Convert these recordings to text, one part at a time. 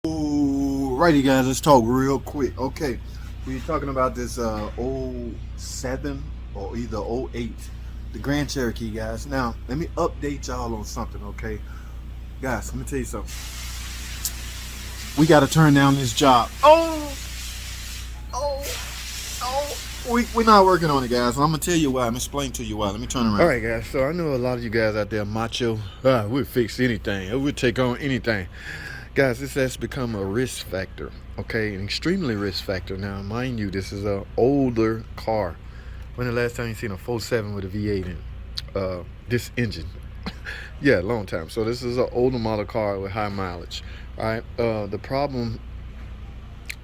Alrighty, guys, let's talk real quick. Okay, we're talking about this '07 or either '08, the Grand Cherokee, guys. Now, let me update y'all on something, okay? Guys, let me tell you something. We got to turn down this job. Oh, we're not working on it, guys. And I'm going to tell you why. I'm going to explain to you why. Let me turn around. Alright, guys, so I know a lot of you guys out there macho. We'll fix anything. We'll take on anything. Guys, this has become a risk factor, okay? An extremely risk factor. Now, mind you, this is an older car. When the last time you seen a 4.7 with a V8 in this engine? Yeah, long time. So this is an older model car with high mileage, all right? The problem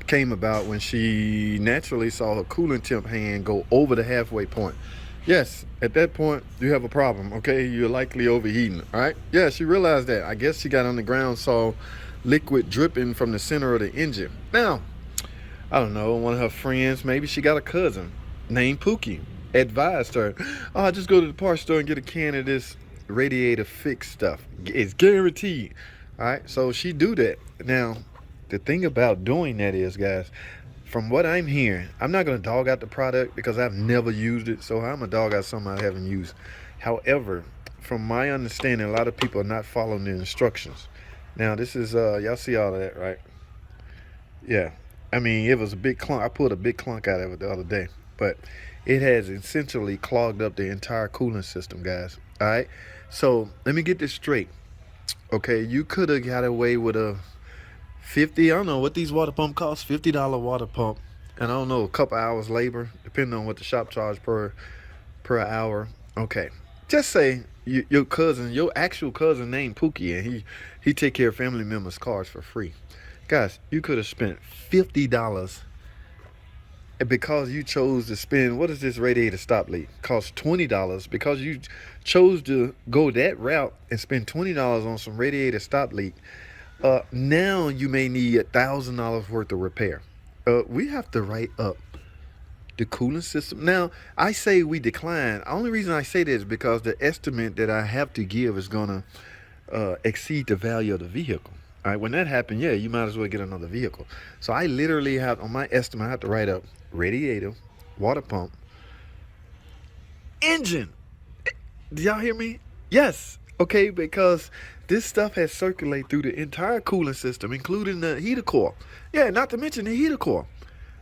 came about when she naturally saw her coolant temp hand go over the halfway point. Yes, at that point, you have a problem, okay? You're likely overheating, all right? Yeah, she realized that. I guess she got on the ground, saw liquid dripping from the center of the engine. Now, I don't know, one of her friends, maybe she got a cousin named Pookie, advised her, just go to the parts store and get a can of this radiator fix stuff. It's guaranteed. All right, so she do that. Now, the thing about doing that is, guys, from what I'm hearing, I'm not going to dog out the product because I've never used it, so I'm going to dog out something I haven't used. However, from my understanding, a lot of people are not following the instructions. Now, this is, y'all see all of that, right? Yeah. I mean, it was a big clunk. I pulled a big clunk out of it the other day. But it has essentially clogged up the entire cooling system, guys. All right? So, let me get this straight. Okay, you could have got away with a I don't know what these water pump cost, $50 water pump. And I don't know, a couple hours labor, depending on what the shop charge per hour. Okay. Just say your cousin, your actual cousin named Pookie, and he take care of family members' cars for free. Guys, you could have spent $50 because you chose to spend, what is this radiator stop leak? Cost $20 because you chose to go that route and spend $20 on some radiator stop leak. Now you may need $1,000 worth of repair. We have to write up the cooling system. Now, I say we decline. The only reason I say this is because the estimate that I have to give is going to exceed the value of the vehicle. All right, when that happens, yeah, you might as well get another vehicle. So I literally have, on my estimate, I have to write up radiator, water pump, engine. Do y'all hear me? Yes. Okay, because this stuff has circulated through the entire cooling system, including the heater core. Yeah, not to mention the heater core.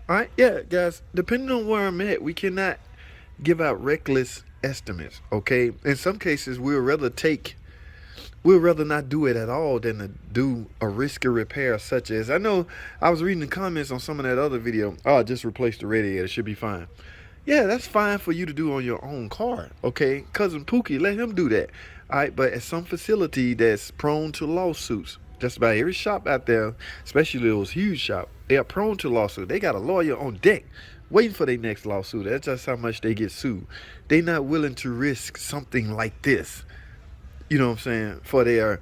All right, yeah, guys, depending on where I'm at, we cannot give out reckless estimates, okay? In some cases, we'd rather not do it at all than to do a risky repair such as, I know I was reading the comments on some of that other video, just replace the radiator, should be fine. Yeah, that's fine for you to do on your own car, okay? Cousin Pookie, let him do that, all right? But at some facility that's prone to lawsuits, just about every shop out there, especially those huge shops, they are prone to lawsuit. They got a lawyer on deck waiting for their next lawsuit. That's just how much they get sued. They're not willing to risk something like this, you know what I'm saying, for their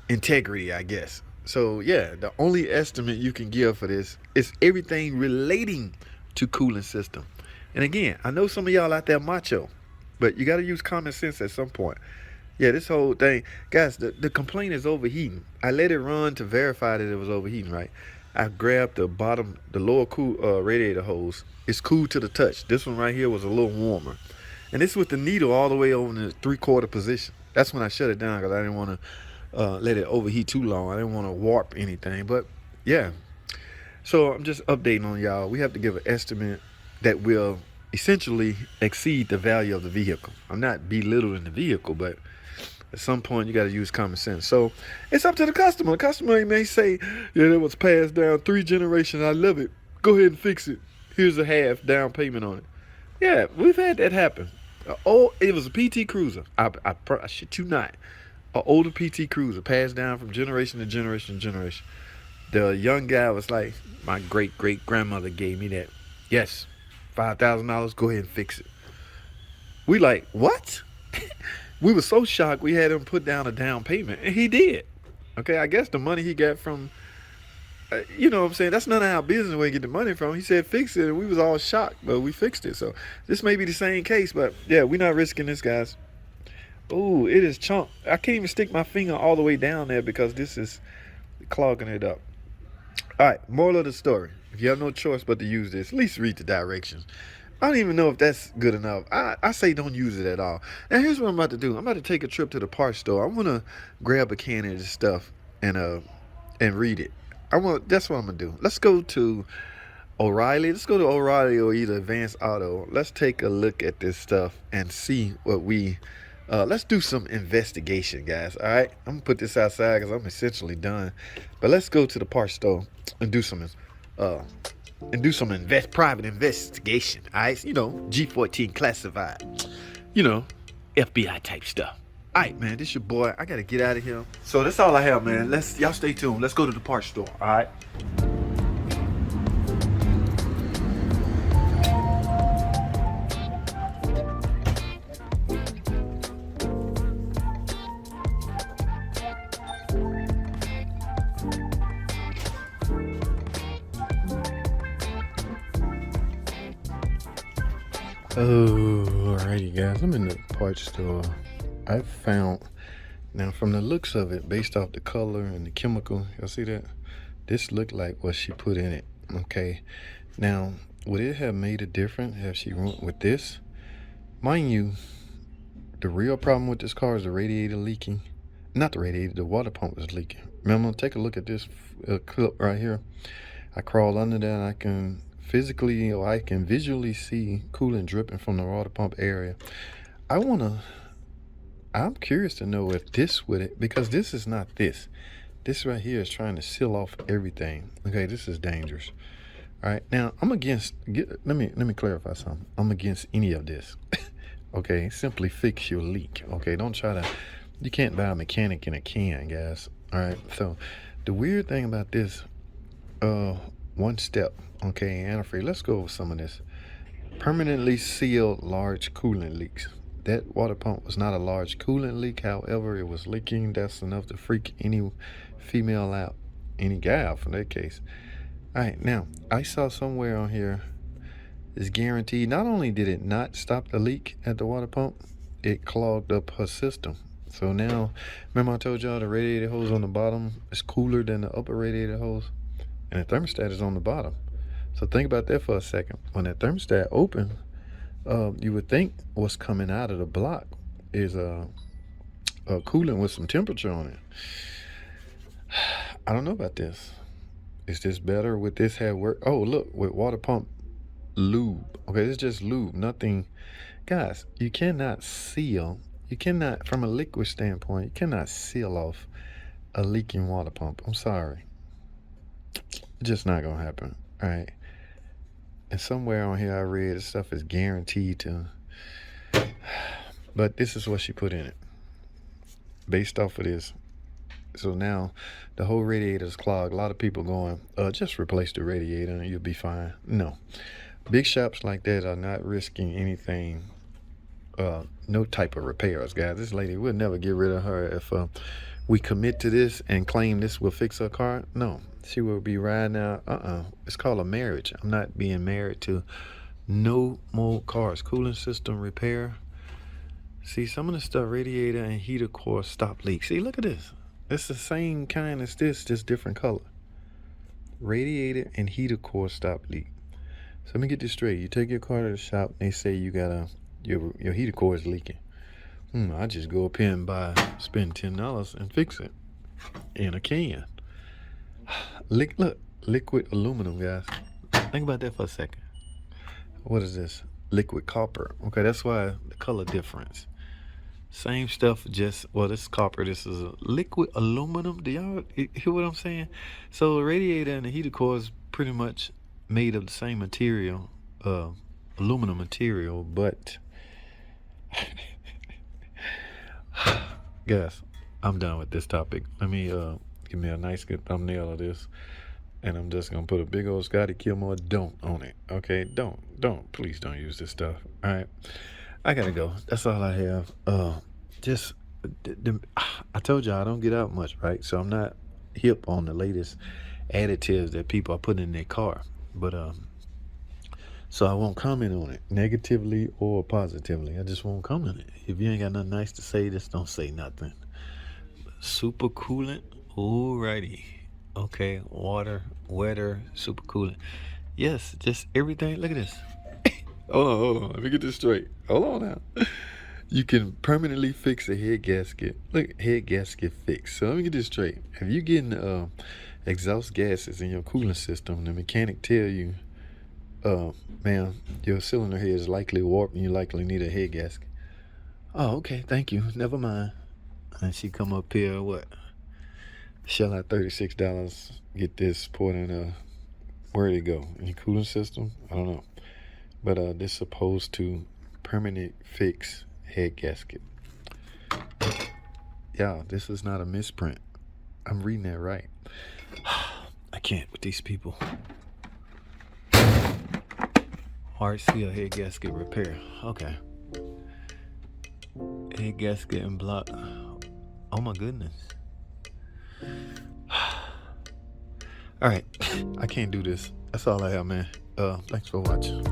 integrity, I guess. So, yeah, the only estimate you can give for this is everything relating to cooling system. And again, I know some of y'all out there macho, but you got to use common sense at some point. Yeah, this whole thing, guys, the complaint is overheating. I let it run to verify that it was overheating, right? I grabbed the lower cool radiator hose. It's cool to the touch. This one right here was a little warmer. And this with the needle all the way over in the 3/4 position. That's when I shut it down because I didn't want to let it overheat too long. I didn't want to warp anything. But, yeah. So I'm just updating on y'all. We have to give an estimate that will essentially exceed the value of the vehicle. I'm not belittling the vehicle, but at some point, you got to use common sense. So it's up to the customer. The customer may say, yeah, that was passed down 3 generations. I love it. Go ahead and fix it. Here's a half down payment on it. Yeah, we've had that happen. It was a PT Cruiser. I shit you not. An older PT Cruiser passed down from generation to generation to generation. The young guy was like, my great-great-grandmother gave me that. Yes, $5,000. Go ahead and fix it. We like, what? We were so shocked we had him put down a down payment, and he did. Okay, I guess the money he got from, you know what I'm saying, that's none of our business where he get the money from. He said fix it, and we was all shocked, but we fixed it. So this may be the same case, but yeah, we're not risking this, guys. Ooh, it is chunk. I can't even stick my finger all the way down there because this is clogging it up. All right, moral of the story. If you have no choice but to use this, at least read the directions. I don't even know if that's good enough. I say don't use it at all. Now here's what I'm about to do. I'm about to take a trip to the parts store. I want to grab a can of this stuff and read it. That's what I'm gonna do. Let's go to O'Reilly. Let's go to O'Reilly or either Advanced Auto. Let's take a look at this stuff and see what we. Let's do some investigation, guys. All right, I'm gonna put this outside because I'm essentially done. But let's go to the parts store and do some uh, private investigation. All right, G14 classified, FBI type stuff. All right, man, this your boy. I gotta get out of here. So that's all I have, man. Y'all stay tuned. Let's go to the parts store. All right. Alrighty, guys, I'm in the parts store. I found, now from the looks of it, based off the color and the chemical, y'all see that? This looked like what she put in it, okay? Now, would it have made a difference if she went with this? Mind you, the real problem with this car is the radiator leaking. Not the radiator, the water pump is leaking. Remember, take a look at this clip right here. I crawl under there and I can visually see coolant dripping from the water pump area. I'm curious to know if this would it, because this is not this. This right here is trying to seal off everything. Okay, this is dangerous. All right, now I'm against, let me clarify something. I'm against any of this. Okay, simply fix your leak. Okay, don't try to, you can't buy a mechanic in a can, guys. All right, so the weird thing about this, one step, okay, antifreeze. Let's go over some of this. Permanently sealed large coolant leaks. That water pump was not a large coolant leak. However, it was leaking. That's enough to freak any female out, any guy out in that case. All right, now I saw somewhere on here is guaranteed. Not only did it not stop the leak at the water pump, it clogged up her system. So now, remember I told y'all the radiator hose on the bottom is cooler than the upper radiator hose? And the thermostat is on the bottom. So think about that for a second. When that thermostat open, you would think what's coming out of the block is a coolant with some temperature on it. I don't know about this. Is this better? Would this have work? Oh, look, with water pump lube. Okay, it's just lube, nothing. Guys, you cannot seal. You cannot, from a liquid standpoint, you cannot seal off a leaking water pump. I'm sorry. It's just not gonna happen. All right. And somewhere on here I read this stuff is guaranteed to, but this is what she put in it based off of this. So now the whole radiator is clogged. A lot of people going, just replace the radiator and you'll be fine. No, big shops like that are not risking anything, no type of repairs, guys. This lady, we'll never get rid of her if we commit to this and claim this will fix her car. No, she will be riding out. It's called a marriage. I'm not being married to no more cars. Cooling system repair. See, some of the stuff, radiator and heater core stop leak. See, look at this. It's the same kind as this, just different color. Radiator and heater core stop leak. So let me get this straight. You take your car to the shop, they say you got your heater core is leaking. I just go up here and spend $10 and fix it in a can. Look, liquid aluminum, guys. Think about that for a second. What is this? Liquid copper. Okay, that's why the color difference. Same stuff, just, well, this is copper. This is a liquid aluminum. Do y'all hear what I'm saying? So the radiator and the heater core is pretty much made of the same material, aluminum material, but guys, I'm done with this topic. Let me give me a nice good thumbnail of this, and I'm just gonna put a big old Scotty Kilmore "don't" on it. Okay, don't, please don't use this stuff. All right, I gotta go. That's all I have. I told y'all I don't get out much, right? So I'm not hip on the latest additives that people are putting in their car, but so I won't comment on it negatively or positively. I just won't comment it. If you ain't got nothing nice to say, just don't say nothing. Super coolant, alrighty. Okay, water, weather, super coolant. Yes, just everything. Look at this. Hold on. Let me get this straight. Hold on now. You can permanently fix a head gasket. Look, head gasket fix. So let me get this straight. If you're getting exhaust gases in your cooling system, the mechanic tell you, ma'am, your cylinder head is likely warped and you likely need a head gasket. Oh, okay, thank you. Never mind. And she come up here, what? Shell out $36, get this put in where'd it go? In your cooling system? I don't know. But this supposed to permanent fix head gasket. Yeah, this is not a misprint. I'm reading that right. I can't with these people. Hard seal head gasket repair. Okay. Head gasket and block. Oh my goodness. All right. I can't do this. That's all I have, man. Thanks for watching.